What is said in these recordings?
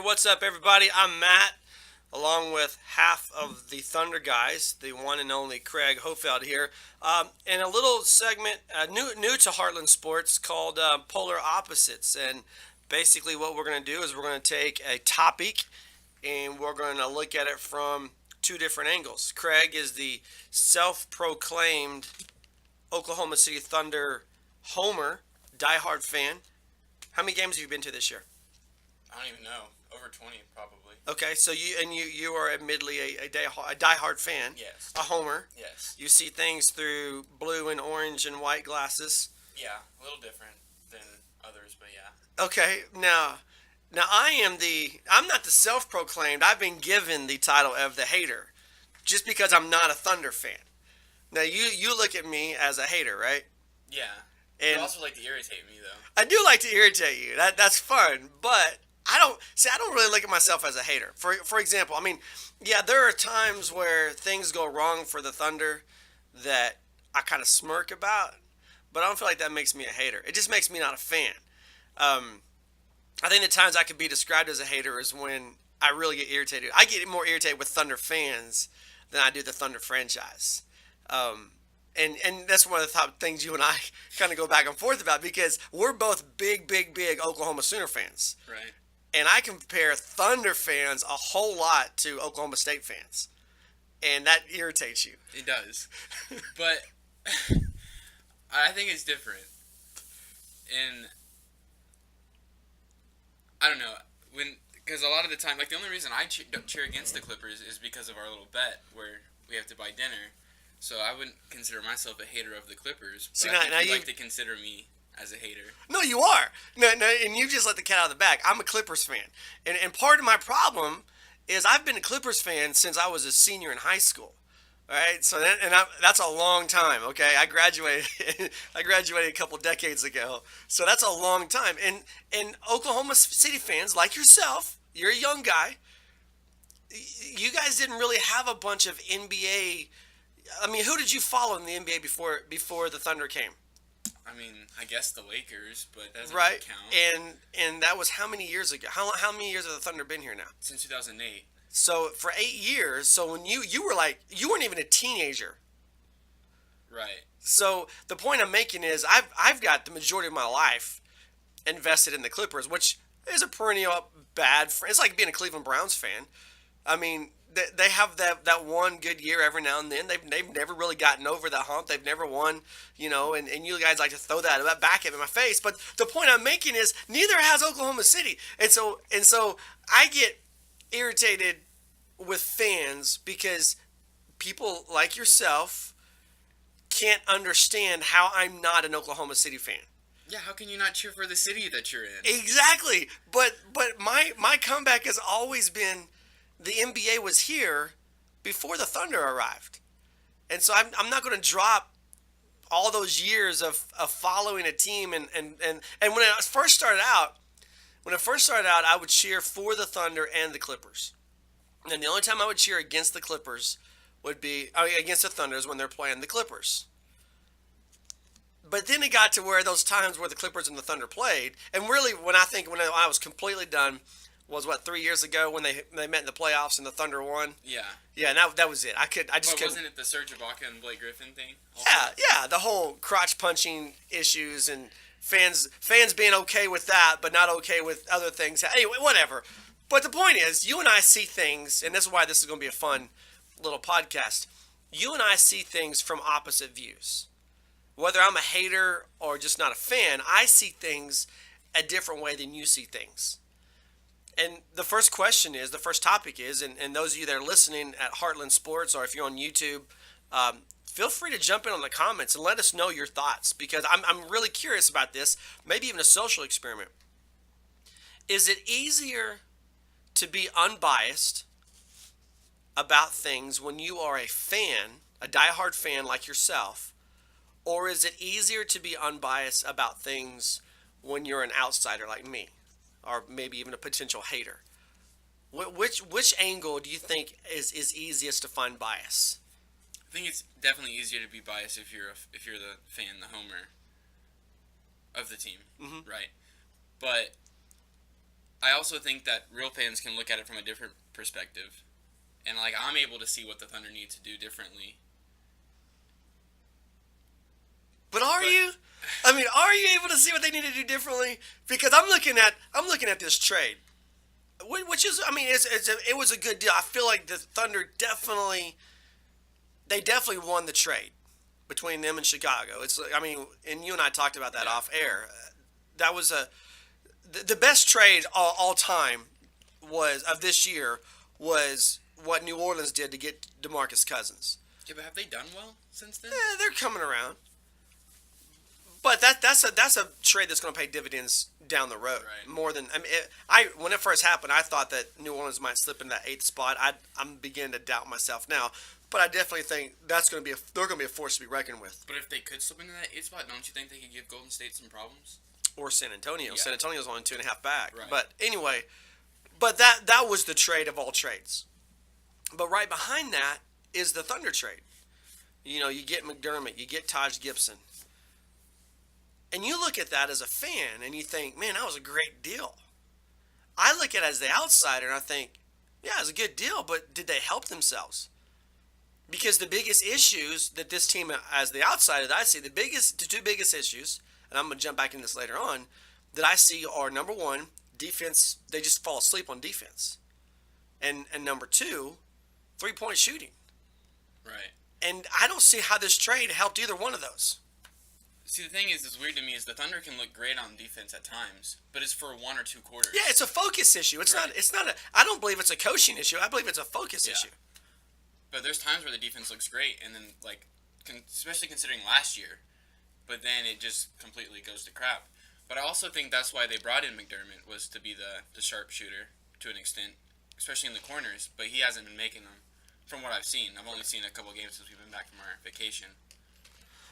what's up, everybody? I'm Matt, along with half of the Thunder guys, the one and only Craig Hofeld here, and a little segment new to Heartland Sports called Polar Opposites. And basically, what we're going to do is we're going to take a topic and we're going to look at it from two different angles. Craig is the self-proclaimed Oklahoma City Thunder homer, diehard fan. How many games have you been to this year? I don't even know. Over 20, probably. Okay, so you are admittedly a diehard fan. Yes. A homer. Yes. You see things through blue and orange and white glasses. Yeah, a little different than others, but yeah. Okay, now I'm not the self-proclaimed. I've been given the title of the hater, just because I'm not a Thunder fan. Now you look at me as a hater, right? Yeah. And You also like to irritate me, though. I do like to irritate you. That's fun, but I don't really look at myself as a hater. For example, I mean, yeah, there are times where things go wrong for the Thunder that I kind of smirk about, but I don't feel like that makes me a hater. It just makes me not a fan. I think the times I could be described as a hater is when I really get irritated. I get more irritated with Thunder fans than I do the Thunder franchise. And that's one of the top things you and I kind of go back and forth about, because we're both big Oklahoma Sooner fans. Right. And I compare Thunder fans a whole lot to Oklahoma State fans. And that irritates you. It does. But I think it's different. And I don't know. Because a lot of the time, like, the only reason I don't cheer against the Clippers is because of our little bet where we have to buy dinner. So I wouldn't consider myself a hater of the Clippers. But See, I think now you'd you like to consider me as a hater. No, you are. No, and you just let the cat out of the bag. I'm a Clippers fan. And part of my problem is I've been a Clippers fan since I was a senior in high school. All right? So that's a long time, okay? I graduated a couple decades ago. So that's a long time. And Oklahoma City fans like yourself, you're a young guy. You guys didn't really have a bunch of NBA. I mean, who did you follow in the NBA before the Thunder came? I mean, I guess the Lakers, but that doesn't Right, really count. and that was how many years ago? How many years have the Thunder been here now? Since 2008. So for 8 years. So when you were like, you weren't even a teenager. Right. So the point I'm making is I've got the majority of my life invested in the Clippers, which is a perennial bad. It's like being a Cleveland Browns fan. I mean, they have that one good year every now and then. They've never really gotten over that hump. They've never won, and you guys like to throw that back at my face. But the point I'm making is neither has Oklahoma City. And so I get irritated with fans because people like yourself can't understand how I'm not an Oklahoma City fan. Yeah, how can you not cheer for the city that you're in? Exactly. But my comeback has always been the NBA was here before the Thunder arrived. And so I'm not going to drop all those years of following a team. And when it first started out, I would cheer for the Thunder and the Clippers. And the only time I would cheer against the Clippers would be against the Thunder is when they're playing the Clippers. But then it got to where those times where the Clippers and the Thunder played, and really when I was completely done was 3 years ago when they met in the playoffs and the Thunder won. Yeah. Yeah, and that was it. I just couldn't. Wasn't it the Serge Ibaka and Blake Griffin thing? Also? Yeah, the whole crotch punching issues and fans being okay with that, but not okay with other things. Anyway, whatever. But the point is, you and I see things, and this is why this is going to be a fun little podcast. You and I see things from opposite views. Whether I'm a hater or just not a fan, I see things a different way than you see things. And the first topic is, and those of you that are listening at Heartland Sports, or if you're on YouTube, feel free to jump in on the comments and let us know your thoughts, because I'm really curious about this, maybe even a social experiment. Is it easier to be unbiased about things when you are a fan, a diehard fan like yourself, or is it easier to be unbiased about things when you're an outsider like me? Or maybe even a potential hater. Which angle do you think is easiest to find bias? I think it's definitely easier to be biased if you're the fan, the homer of the team, right? But I also think that real fans can look at it from a different perspective. And, like, I'm able to see what the Thunder need to do differently. But are you? I mean, are you able to see what they need to do differently? Because I'm looking at this trade, which is, I mean, it was a good deal. I feel like the Thunder definitely won the trade between them and Chicago. It's, I mean, and you and I talked about that off air. That was the best trade all time of this year was what New Orleans did to get DeMarcus Cousins. Yeah, but have they done well since then? Yeah, they're coming around. But that's a trade that's going to pay dividends down the road. Right. More than when it first happened, I thought that New Orleans might slip in that 8th spot. I'm beginning to doubt myself now, but I definitely think they're going to be a force to be reckoned with. But if they could slip into that 8th spot, don't you think they could give Golden State some problems? Or San Antonio. Yeah. San Antonio's only 2.5 back. Right. But anyway, that was the trade of all trades. But right behind that is the Thunder trade. You know, you get McDermott, you get Taj Gibson. And you look at that as a fan and you think, man, that was a great deal. I look at it as the outsider and I think, yeah, it was a good deal, but did they help themselves? Because the biggest issues that this team, as the outsider that I see, the two biggest issues, and I'm going to jump back into this later on, that I see are, number one, defense, they just fall asleep on defense. And number two, three-point shooting. Right. And I don't see how this trade helped either one of those. See, the thing is, it's weird to me is the Thunder can look great on defense at times, but it's for 1 or 2 quarters. Yeah, it's a focus issue. It's Right. not I don't believe it's a coaching issue. I believe it's a focus issue. But there's times where the defense looks great, and then, like, especially considering last year, but then it just completely goes to crap. But I also think that's why they brought in McDermott, was to be the sharpshooter to an extent, especially in the corners, but he hasn't been making them, from what I've seen. I've only seen a couple of games since we've been back from our vacation.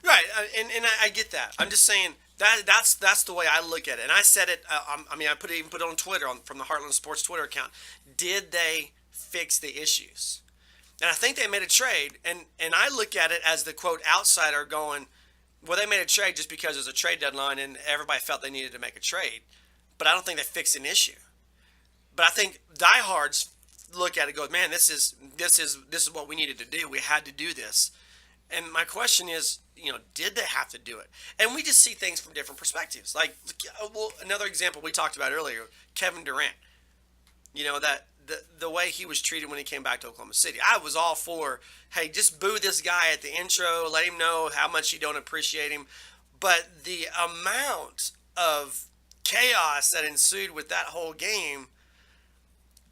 Right, and I get that. I'm just saying that's the way I look at it. And I said it. I mean, I put it on Twitter from the Heartland Sports Twitter account. Did they fix the issues? And I think they made a trade. And I look at it as the quote outsider going, well, they made a trade just because there's a trade deadline and everybody felt they needed to make a trade. But I don't think they fixed an issue. But I think diehards look at it and go, man, this is what we needed to do. We had to do this. And my question is, you know, did they have to do it? And we just see things from different perspectives. Like, well, another example we talked about earlier, Kevin Durant. You know, that the way he was treated when he came back to Oklahoma City. I was all for, hey, just boo this guy at the intro, let him know how much you don't appreciate him. But the amount of chaos that ensued with that whole game,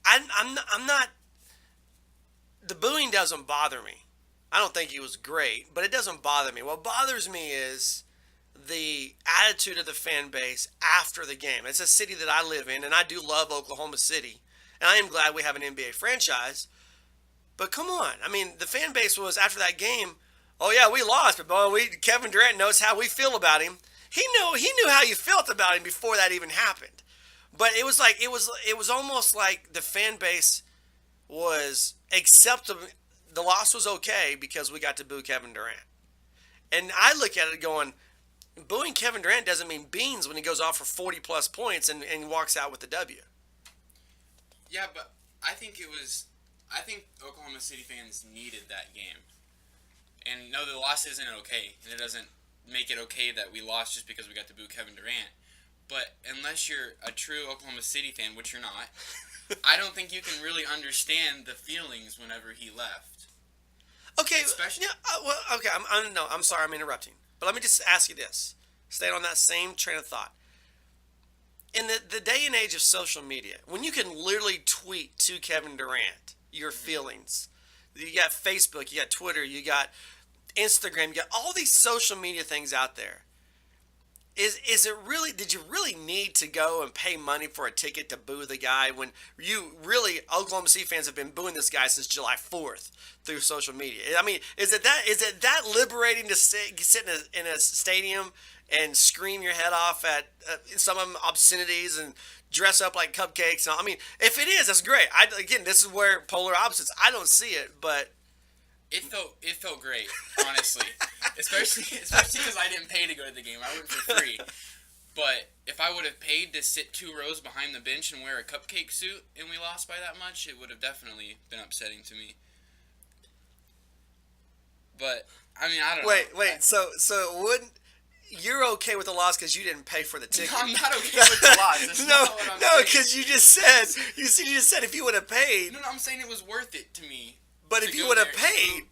I'm not. The booing doesn't bother me. I don't think he was great, but it doesn't bother me. What bothers me is the attitude of the fan base after the game. It's a city that I live in, and I do love Oklahoma City. And I am glad we have an NBA franchise. But come on. I mean, the fan base was, after that game, oh, yeah, we lost, but boy, Kevin Durant knows how we feel about him. He knew how you felt about him before that even happened. But it was like it was almost like the fan base was acceptable. The loss was okay because we got to boo Kevin Durant. And I look at it going, booing Kevin Durant doesn't mean beans when he goes off for 40-plus points and walks out with the W. Yeah, but I think Oklahoma City fans needed that game. And no, the loss isn't okay. And it doesn't make it okay that we lost just because we got to boo Kevin Durant. But unless you're a true Oklahoma City fan, which you're not, I don't think you can really understand the feelings whenever he left. Okay, Especially, I'm sorry I'm interrupting. But let me just ask you this. Staying on that same train of thought. In the day and age of social media, when you can literally tweet to Kevin Durant your feelings, you got Facebook, you got Twitter, you got Instagram, you got all these social media things out there. Is it really, did you really need to go and pay money for a ticket to boo the guy when you really, Oklahoma City fans have been booing this guy since July 4th through social media? I mean, is it that liberating to sit in a stadium and scream your head off at some of them obscenities and dress up like cupcakes? And all? I mean, if it is, that's great. Again, this is where polar opposites. I don't see it, but it felt great, honestly. especially because I didn't pay to go to the game. I went for free. But if I would have paid to sit 2 rows behind the bench and wear a cupcake suit and we lost by that much, it would have definitely been upsetting to me. But I mean, I don't know. Wait. So wouldn't you're okay with the loss because you didn't pay for the ticket? No, I'm not okay with the loss. That's not what I'm saying. Because you just said if you would have paid. No, I'm saying it was worth it to me. But if you would have paid,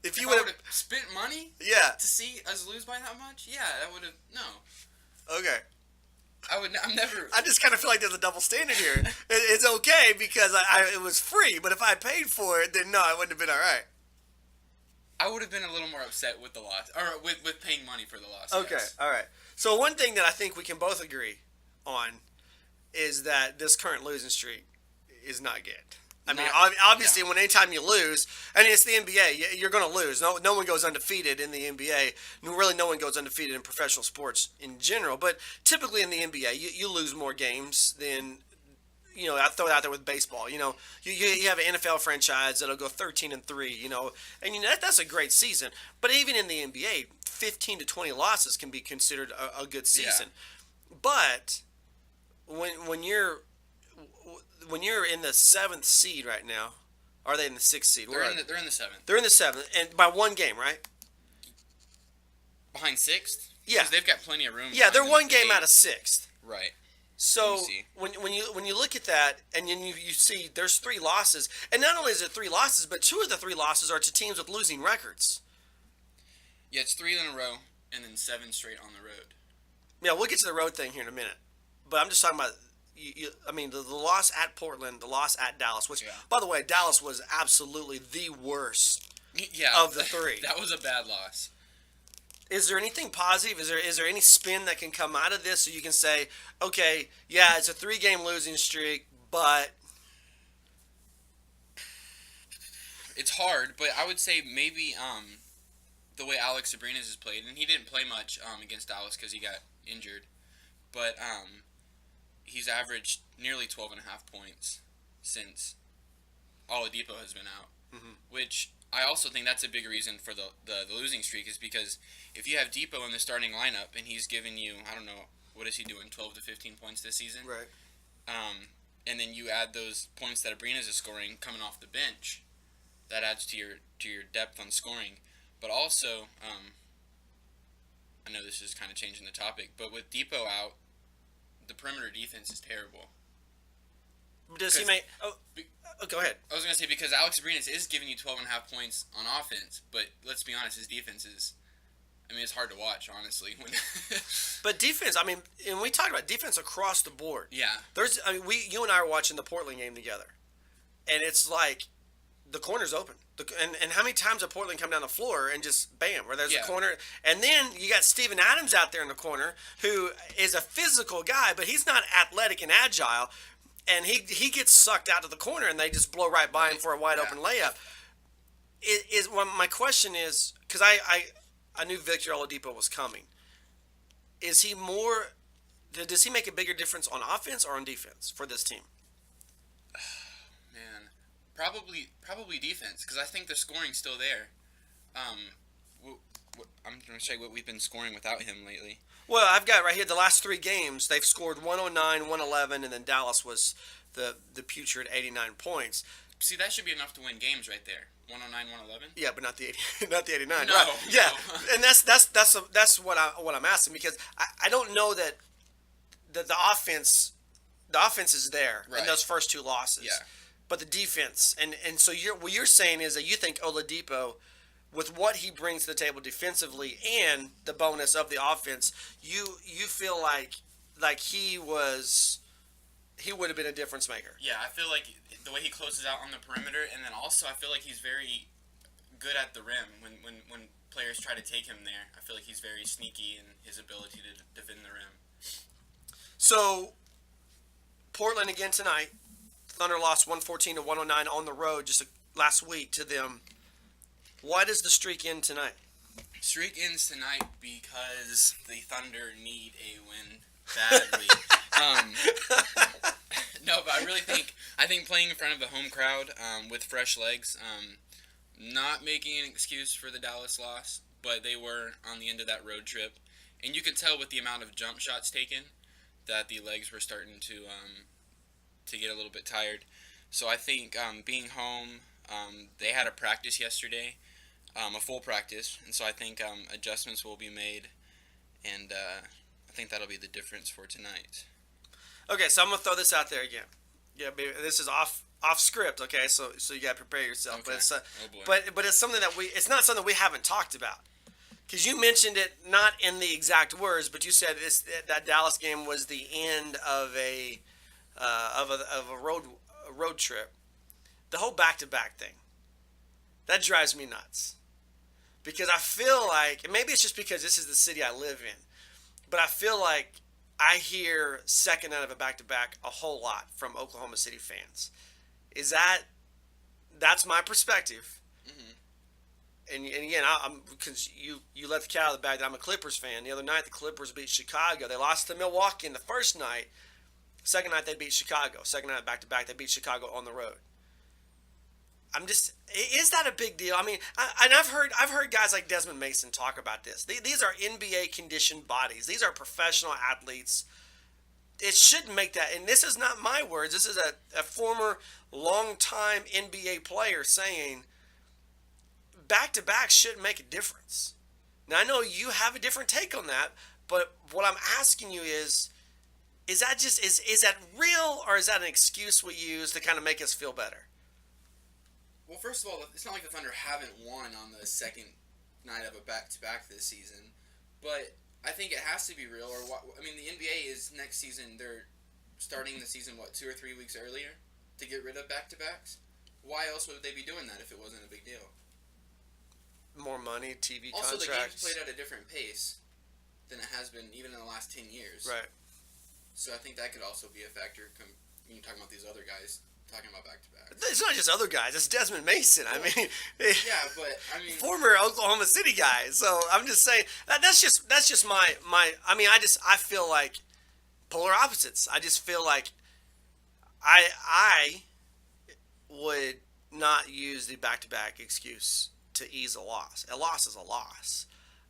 if you would have spent money, yeah, to see us lose by that much, yeah, that would have no. Okay. I'm never. I just kind of feel like there's a double standard here. It's okay because it was free, but if I paid for it, then no, it wouldn't have been all right. I would have been a little more upset with the loss, or with paying money for the loss. Okay, yes. all right. So one thing that I think we can both agree on is that this current losing streak is not good. I mean, obviously, when anytime you lose, and it's the NBA, you're going to lose. No one goes undefeated in the NBA. Really, no one goes undefeated in professional sports in general. But typically in the NBA, you lose more games than, I throw it out there with baseball. You have an NFL franchise that'll go 13-3. And that's a great season. But even in the NBA, 15 to 20 losses can be considered a good season. Yeah. But when you're in the 7th seed right now, are they in the 6th seed? They're in the 7th. They're in the 7th, and by one game, right? Behind 6th? Yeah, because they've got plenty of room. Yeah, they're one game out of 6th. Right. So when you look at that, and then you see there's 3 losses, and not only is it 3 losses, but 2 of the 3 losses are to teams with losing records. Yeah, it's 3 in a row, and then 7 straight on the road. Yeah, we'll get to the road thing here in a minute, but I'm just talking about. The loss at Portland, the loss at Dallas, which, by the way, Dallas was absolutely the worst of the 3. That was a bad loss. Is there anything positive? Is there any spin that can come out of this so you can say, okay, yeah, it's a 3-game losing streak, but... It's hard, but I would say maybe the way Alex Abrines has played, and he didn't play much against Dallas because he got injured, but... he's averaged nearly 12.5 points since Oladipo has been out, which I also think that's a big reason for the losing streak is because if you have Depot in the starting lineup and he's giving you, I don't know, what is he doing, 12 to 15 points this season? Right. And then you add those points that Abrines is scoring coming off the bench, that adds to your depth on scoring. But also, I know this is kind of changing the topic, but with Depot out, the perimeter defense is terrible. Does he make... Oh, go ahead. I was going to say, because Alex Abrines is giving you 12.5 points on offense, but let's be honest, his defense is... I mean, it's hard to watch, honestly. But defense, I mean, and we talked about defense across the board. Yeah. You and I were watching the Portland game together, and it's like the corner's open. And how many times have Portland come down the floor and just bam, where there's a corner, and then you got Steven Adams out there in the corner who is a physical guy, but he's not athletic and agile, and he gets sucked out to the corner and they just blow right by him for a wide open layup. My question is, because I knew Victor Oladipo was coming. Is he more? Does he make a bigger difference on offense or on defense for this team? Man. Probably defense, because I think the scoring's still there. I'm going to show you what we've been scoring without him lately. Well, I've got right here the last 3 games. They've scored 109, 111, and then Dallas was the putrid 89 points. See, that should be enough to win games right there. 109, 111. Yeah, but not the 89. No, right. Yeah, no. And that's what I'm asking, because I don't know that the offense is there in those first 2 losses. Yeah. But the defense, and so what you're saying is that you think Oladipo, with what he brings to the table defensively and the bonus of the offense, you feel like he would have been a difference maker. Yeah, I feel like the way he closes out on the perimeter, and then also I feel like he's very good at the rim when players try to take him there. I feel like he's very sneaky in his ability to defend the rim. So, Portland again tonight. Thunder lost 114 to 109 on the road just last week to them. Why does the streak end tonight? Streak ends tonight because the Thunder need a win badly. No, but I really think playing in front of a home crowd with fresh legs, not making an excuse for the Dallas loss, but they were on the end of that road trip, And you could tell with the amount of jump shots taken that the legs were starting to get a little bit tired. So I think being home, they had a practice yesterday, a full practice, and so I think adjustments will be made, and I think that'll be the difference for tonight. Okay, so I'm gonna throw this out there again. Yeah, baby, this is off script. Okay, so you gotta prepare yourself. Okay. But it's Oh, boy. but it's something that it's not something we haven't talked about. Because you mentioned it not in the exact words, but you said that Dallas game was the end of a road trip. The whole back-to-back thing, that drives me nuts. Because I feel like, and maybe it's just because this is the city I live in, but I feel like I hear second night of a back-to-back a whole lot from Oklahoma City fans. That's my perspective. And again, I'm because you let the cat out of the bag that I'm a Clippers fan. The other night, the Clippers beat Chicago. They lost to Milwaukee in the first night. Second night, they beat Chicago. Second night, back-to-back, they beat Chicago on the road. Is that a big deal? I mean, I've heard guys like Desmond Mason talk about this. These are NBA conditioned bodies. These are professional athletes. It shouldn't make that, and this is not my words. This is a former longtime NBA player saying back-to-back shouldn't make a difference. Now, I know you have a different take on that, but what I'm asking you is that real, or is that an excuse we use to kind of make us feel better? Well, first of all, it's not like the Thunder haven't won on the second night of a back-to-back this season, but I think it has to be real. I mean, the NBA is next season. They're starting the season 2 or 3 weeks earlier to get rid of back-to-backs. Why else would they be doing that if it wasn't a big deal? More money, TV also, contracts. the game's played at a different pace than it has been even in the last 10 years. Right. So I think that could also be a factor when you're talking about these other guys talking about back-to-backs. It's not just other guys. It's Desmond Mason. I mean, yeah, but I mean, former Oklahoma City guy. So I'm just saying that's just my. I mean, I feel like polar opposites. I just feel like I would not use the back-to-back excuse to ease a loss. A loss is a loss.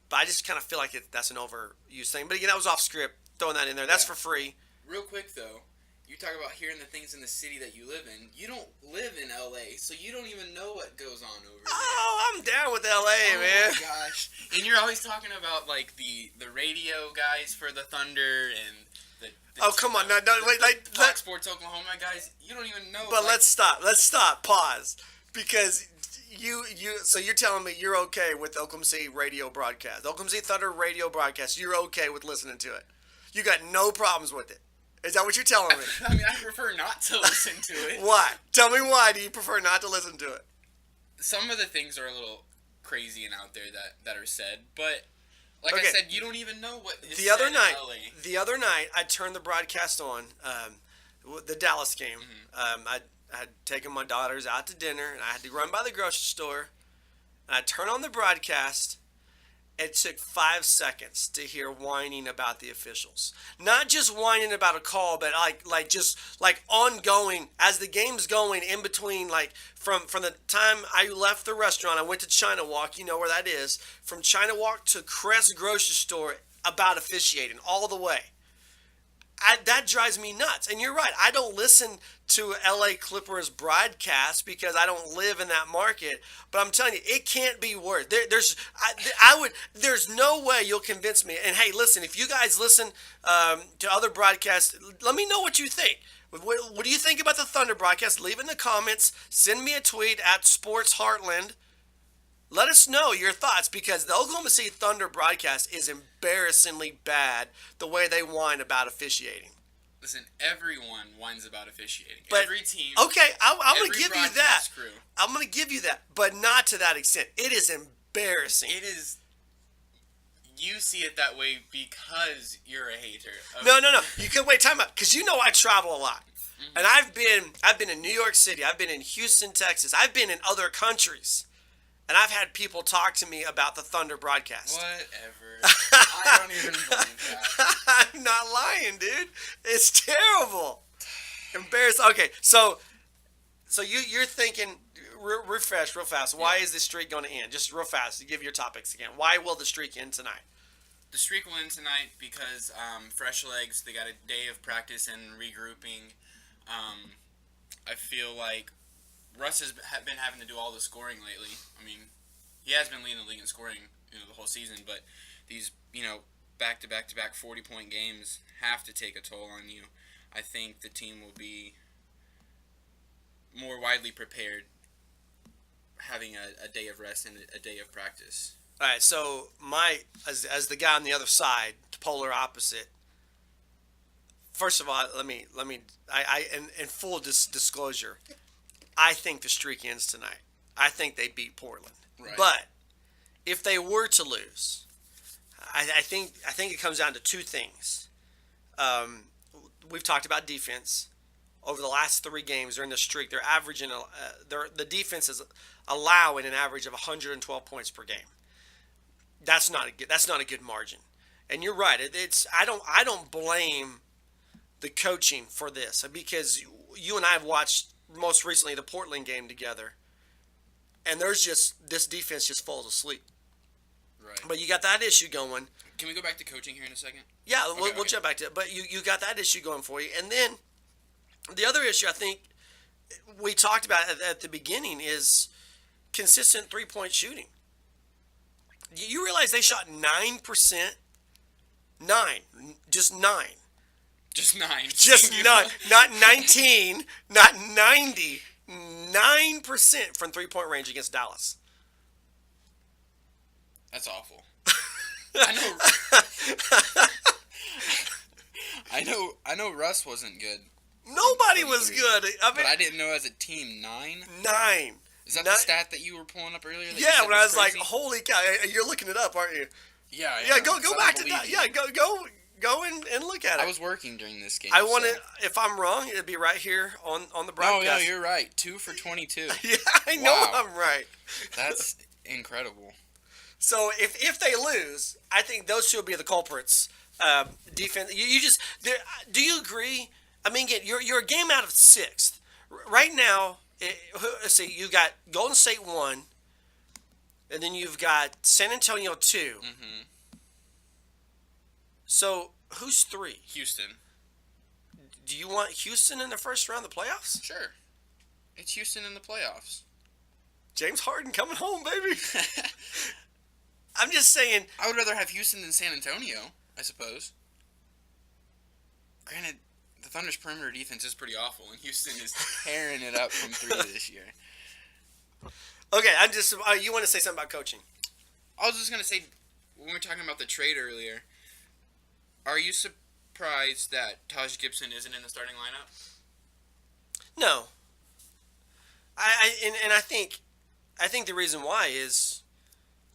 But I just kind of feel like that's an overused thing. But again, that was off script. Throwing that in there. That's for free. Real quick, though. You talk about hearing the things in the city that you live in. You don't live in L.A., so you don't even know what goes on over there. Oh, I'm down with L.A., man. Oh, my gosh. And you're always talking about, like, the radio guys for the Thunder and the oh, come on. No, wait, Fox Sports Oklahoma guys. You don't even know. But let's stop. Pause. Because so you're telling me you're okay with the Oklahoma City radio broadcast. Oklahoma City Thunder radio broadcast. You're okay with listening to it. You got no problems with it. Is that what you're telling me? I mean, I prefer not to listen to it. Why? Tell me why do you prefer not to listen to it? Some of the things are a little crazy and out there that are said, but like Okay. I said, you don't even know what is The other said night, in LA. the other night, I turned the broadcast on, the Dallas game. I had taken my daughters out to dinner, and I had to run by the grocery store. And I turned on the broadcast. It took 5 seconds to hear whining about the officials. Not just whining about a call, but like ongoing as the game's going in between. Like from the time I left the restaurant, I went to China Walk. You know where that is. From China Walk to Crest grocery store about officiating all the way. That drives me nuts. And you're right. I don't listen to LA Clippers broadcast because I don't live in that market. But I'm telling you, it can't be worse. There's no way you'll convince me. And hey, listen, if you guys listen to other broadcasts, let me know what you think. What do you think about the Thunder broadcast? Leave it in the comments. Send me a tweet at Sports Heartland. Let us know your thoughts, because the Oklahoma City Thunder broadcast is embarrassingly bad the way they whine about officiating. Listen, everyone whines about officiating. But, every team. Okay, I'm going to give you that. broadcast crew. I'm going to give you that, but not to that extent. It is embarrassing. It is. You see it that way because you're a hater. No. You can wait. Time out, because you know I travel a lot, and I've been in New York City. I've been in Houston, Texas. I've been in other countries. And I've had people talk to me about the Thunder broadcast. Whatever. I don't even believe that. I'm not lying, dude. It's terrible. Embarrassing. Okay, so you're thinking, real fast. Why is this streak going to end? Just real fast. Give your topics again. Why will the streak end tonight? the streak will end tonight because fresh legs. They got a day of practice and regrouping. I feel like Russ has been having to do all the scoring lately. I mean, he has been leading the league in scoring, the whole season. But these, back-to-back-to-back 40-point games have to take a toll on you. I think the team will be more widely prepared having a day of rest and a day of practice. All right, so as the guy on the other side, polar opposite. First of all, in full disclosure, I think the streak ends tonight. I think they beat Portland. Right. But if they were to lose, I think it comes down to two things. We've talked about defense. Over the last 3 games during the streak, they're averaging the defense is allowing an average of 112 points per game. That's not a good margin. And you're right. I don't blame the coaching for this, because you and I have watched most recently the Portland game together, and there's just this defense just falls asleep. Right. But you got that issue going. Can we go back to coaching here in a second? Yeah, we'll jump back to it. But you got that issue going for you. And then the other issue I think we talked about at the beginning is consistent three-point shooting. You realize they shot 9%? 9. Just 9. Just 9. Not 19, not 90. 9% from three-point range against Dallas. That's awful. I know Russ wasn't good. Nobody was good. But I didn't know as a team 9. 9. Is that the stat that you were pulling up earlier? Yeah, when I was like, "Holy cow!" You're looking it up, aren't you? Yeah. Yeah, go back to that. Yeah, go and look at it. I was working during this game. I want to. If I'm wrong, it'd be right here on the broadcast. Oh yeah, you're right. 2 for 22. Yeah, I know I'm right. That's incredible. So if they lose, I think those two will be the culprits. Defense. Do you agree? I mean, again, you're a game out of 6th right now. Let's see. You got Golden State 1, and then you've got San Antonio 2. Mm-hmm. So who's 3? Houston. Do you want Houston in the first round of the playoffs? Sure. It's Houston in the playoffs. James Harden coming home, baby. I'm just saying. I would rather have Houston than San Antonio, I suppose. Granted, the Thunder's perimeter defense is pretty awful, and Houston is tearing it up from 3 this year. Okay, I'm just. You want to say something about coaching? I was just going to say, when we were talking about the trade earlier, are you surprised that Taj Gibson isn't in the starting lineup? No. I think the reason why is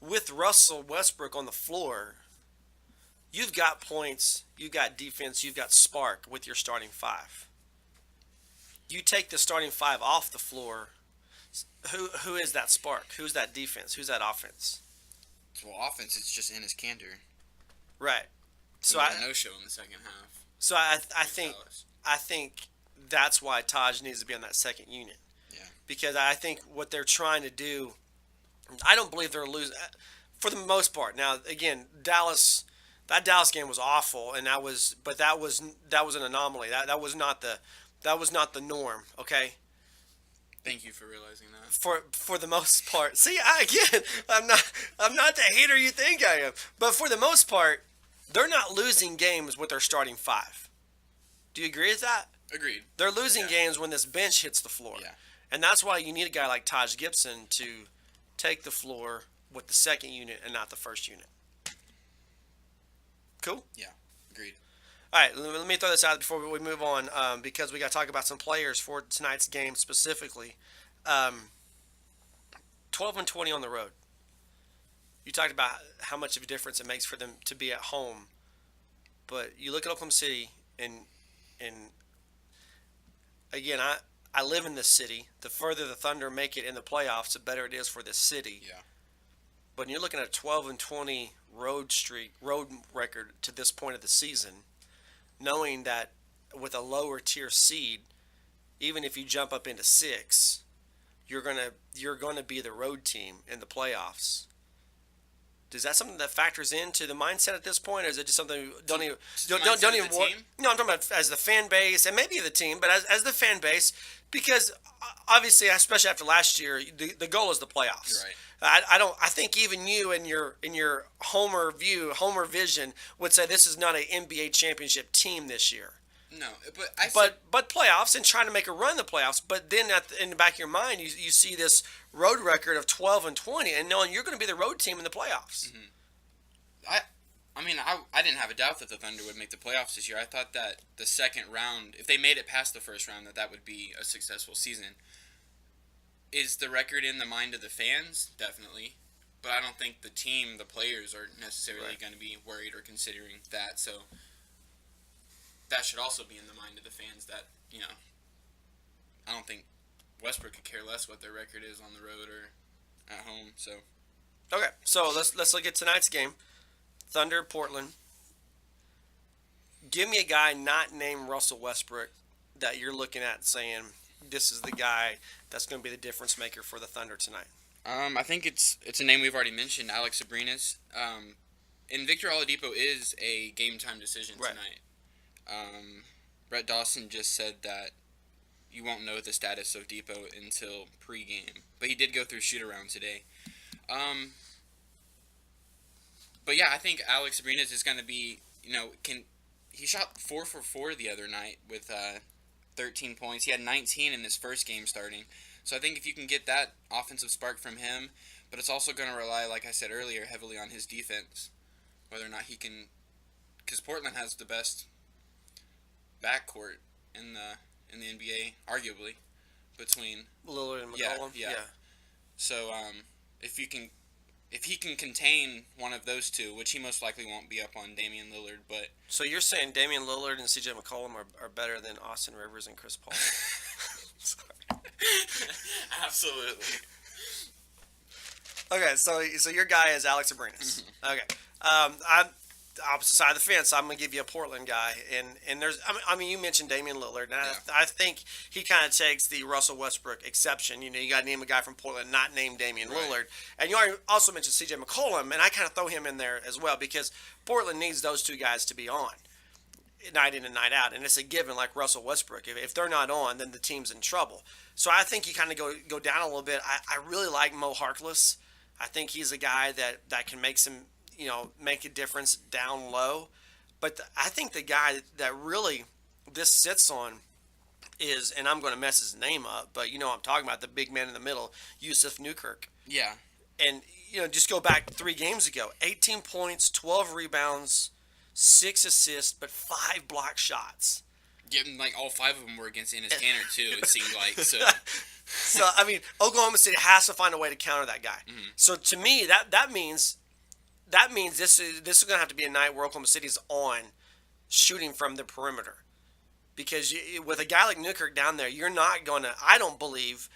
with Russell Westbrook on the floor, you've got points, you've got defense, you've got spark with your starting 5. You take the starting 5 off the floor, who is that spark? Who's that defense? Who's that offense? Well, offense, it's just Enes Kanter. Right. So no-show in the second half. So I think that's why Taj needs to be on that second unit. Yeah. Because I think what they're trying to do, I don't believe they're losing for the most part. Now, again, that Dallas game was awful, and that was an anomaly. That was not the norm. Okay. Thank you for realizing that. For the most part, see, I'm not the hater you think I am, but for the most part, they're not losing games with their starting 5. Do you agree with that? Agreed. They're losing games when this bench hits the floor. Yeah. And that's why you need a guy like Taj Gibson to take the floor with the second unit and not the first unit. Cool? Yeah, agreed. All right, let me throw this out before we move on, because we got to talk about some players for tonight's game specifically. 12-20 on the road. You talked about how much of a difference it makes for them to be at home, but you look at Oklahoma City, and again, I live in this city. The further the Thunder make it in the playoffs, the better it is for this city. Yeah. But when you're looking at a 12-20 road record to this point of the season, knowing that with a lower tier seed, even if you jump up into 6, you're gonna be the road team in the playoffs. Is that something that factors into the mindset at this point, or is it just something don't even the don't mindset even of the worry? team? No, I'm talking about as the fan base and maybe the team, but as the fan base, because obviously, especially after last year, the goal is the playoffs. You're right. I don't. I think even you in your Homer vision would say this is not an NBA championship team this year. No, but I said, But playoffs and trying to make a run in the playoffs. But then in the back of your mind, you see this road record of 12-20, and knowing you're going to be the road team in the playoffs. I mean, I didn't have a doubt that the Thunder would make the playoffs this year. I thought that the second round, if they made it past the first round, that would be a successful season. Is the record in the mind of the fans? Definitely. But I don't think the team, the players, are necessarily going to be worried or considering that. So that should also be in the mind of the fans that, I don't think Westbrook could care less what their record is on the road or at home. So Okay, so let's look at tonight's game. Thunder, Portland. Give me a guy not named Russell Westbrook that you're looking at saying this is the guy that's going to be the difference maker for the Thunder tonight. I think it's a name we've already mentioned, Alex Abrinas. And Victor Oladipo is a game time decision tonight. Brett Dawson just said that you won't know the status of Depot until pregame, but he did go through shoot around today. But yeah, I think Alex Abrinas is going to be, he shot 4 for 4 the other night with 13 points. He had 19 in his first game starting. So I think if you can get that offensive spark from him, but it's also going to rely, like I said earlier, heavily on his defense, whether or not he can, because Portland has the best backcourt in the NBA, arguably, between Lillard and McCollum. Yeah. So if he can contain one of those two, which he most likely won't be up on Damian Lillard, but So you're saying Damian Lillard and CJ McCollum are better than Austin Rivers and Chris Paul? Sorry. absolutely. Okay, so your guy is Alex Abrinas. Okay, I'm opposite side of the fence. I'm gonna give you a Portland guy, and there's I mean you mentioned Damian Lillard, and I think he kind of takes the Russell Westbrook exception. You got to name a guy from Portland not named Damian Lillard, and you also mentioned C.J. McCollum, and I kind of throw him in there as well because Portland needs those two guys to be on night in and night out, and it's a given like Russell Westbrook. If they're not on, then the team's in trouble. So I think you kind of go down a little bit. I really like Mo Harkless. I think he's a guy that can make some, make a difference down low. But I think the guy that really this sits on is, and I'm going to mess his name up, but I'm talking about the big man in the middle, Yusuf Nurkic. Yeah. And, just go back 3 games ago, 18 points, 12 rebounds, 6 assists, but 5 block shots. Getting all 5 of them were against Enes Kanter too. It seemed like so. So I mean, Oklahoma City has to find a way to counter that guy. Mm-hmm. So to me, that means this is going to have to be a night where Oklahoma City is on shooting from the perimeter, because with a guy like Newkirk down there, you're not going to. I don't believe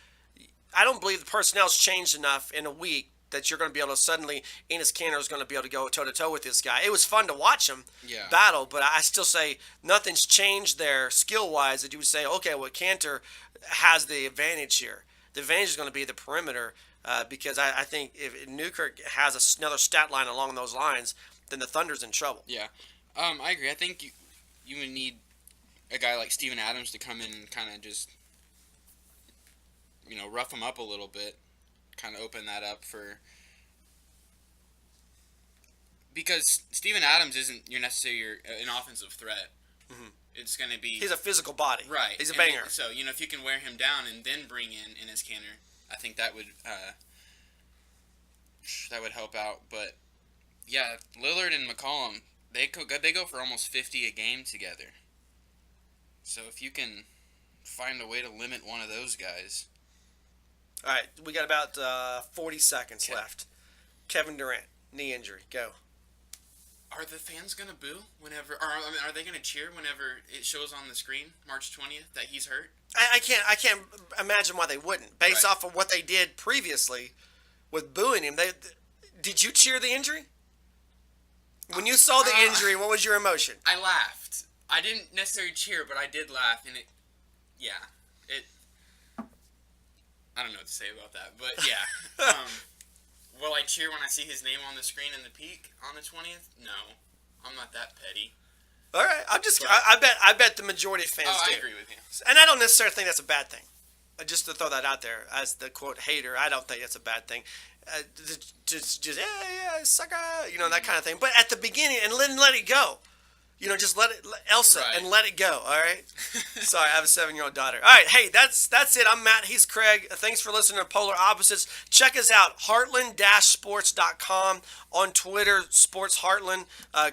the personnel's changed enough in a week that you're going to be able to suddenly Enes Kanter is going to be able to go toe to toe with this guy. It was fun to watch him battle, but I still say nothing's changed there skill wise that you would say, okay, well, Kanter has the advantage here. The advantage is going to be the perimeter, because I think if Newkirk has another stat line along those lines, then the Thunder's in trouble. Yeah, I agree. I think you would need a guy like Steven Adams to come in and kind of just rough him up a little bit, kind of open that up because Steven Adams isn't necessarily an offensive threat. Mm-hmm. It's going to be... He's a physical body. Right. He's a banger. So, if you can wear him down and then bring in Enes Kanter, I think that would help out. But, yeah, Lillard and McCollum, they go for almost 50 a game together. So if you can find a way to limit one of those guys... All right, we got about 40 seconds left. Kevin Durant, knee injury, go. Are the fans going to boo whenever, or are they going to cheer whenever it shows on the screen, March 20th, that he's hurt? I can't imagine why they wouldn't, based off of what they did previously with booing him. Did you cheer the injury? When you saw the injury, what was your emotion? I laughed. I didn't necessarily cheer, but I did laugh, and I don't know what to say about that, but yeah. will I cheer when I see his name on the screen in the peak on the 20th? No, I'm not that petty. All right, I bet the majority of fans do. I agree with you. And I don't necessarily think that's a bad thing. Just to throw that out there as the quote hater, I don't think that's a bad thing. Just yeah, sucker, that kind of thing. But at the beginning, and let it go. Just let it, Elsa, Right. and let it go. All right. Sorry, I have a 7-year-old daughter. All right, hey, that's it. I'm Matt. He's Craig. Thanks for listening to Polar Opposites. Check us out, Heartland-sports.com, on Twitter, Sports Heartland.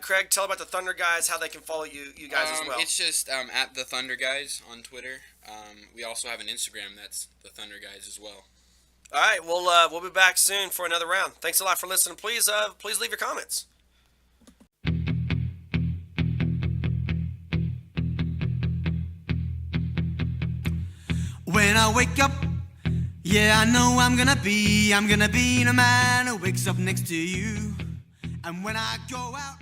Craig, tell about the Thunder guys, how they can follow you guys as well. It's just at the Thunder Guys on Twitter. We also have an Instagram that's the Thunder Guys as well. All right, we'll be back soon for another round. Thanks a lot for listening. Please leave your comments. When I wake up, yeah, I know I'm gonna be the man who wakes up next to you. And when I go out,